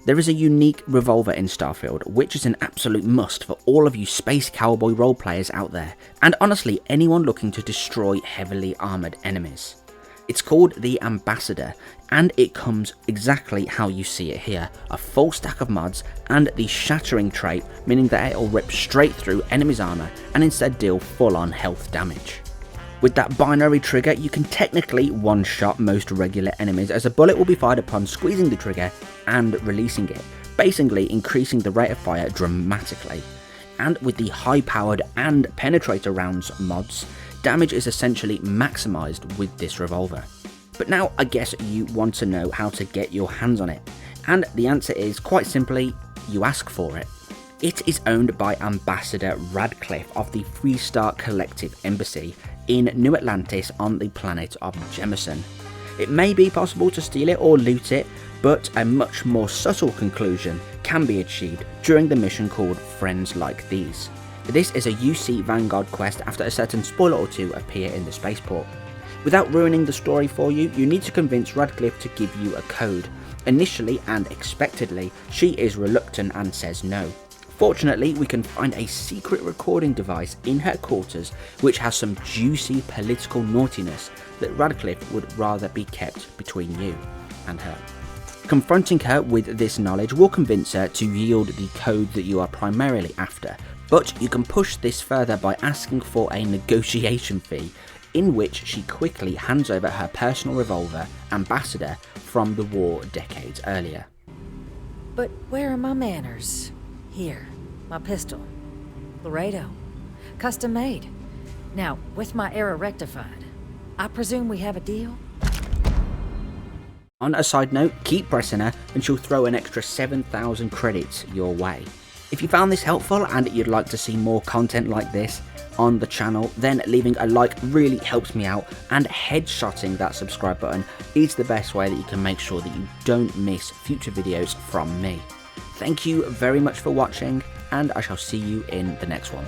There is a unique revolver in Starfield, which is an absolute must for all of you space cowboy role players out there, and honestly anyone looking to destroy heavily armoured enemies. It's called the Ambassador, and it comes exactly how you see it here, a full stack of mods and the shattering trait, meaning that it'll rip straight through enemies' armour and instead deal full on health damage. With that binary trigger, you can technically one-shot most regular enemies, as a bullet will be fired upon squeezing the trigger and releasing it, basically increasing the rate of fire dramatically. And with the high-powered and penetrator rounds mods, damage is essentially maximised with this revolver. But now I guess you want to know how to get your hands on it, and the answer is quite simply, you ask for it. It is owned by Ambassador Radcliffe of the Freestar Collective Embassy in New Atlantis on the planet of Jemison. It may be possible to steal it or loot it, but a much more subtle conclusion can be achieved during the mission called Friends Like These. This is a UC Vanguard quest after a certain spoiler or two appear in the spaceport. Without ruining the story for you, you need to convince Radcliffe to give you a code. Initially and expectedly, she is reluctant and says no. Fortunately, we can find a secret recording device in her quarters which has some juicy political naughtiness that Radcliffe would rather be kept between you and her. Confronting her with this knowledge will convince her to yield the code that you are primarily after, but you can push this further by asking for a negotiation fee, in which she quickly hands over her personal revolver, Ambassador, from the war decades earlier. But where are my manners? Here, my pistol. Laredo. Custom made. Now, with my error rectified, I presume we have a deal? On a side note, keep pressing her and she'll throw an extra 7,000 credits your way. If you found this helpful and you'd like to see more content like this on the channel, then leaving a like really helps me out, and headshotting that subscribe button is the best way that you can make sure that you don't miss future videos from me. Thank you very much for watching, and I shall see you in the next one.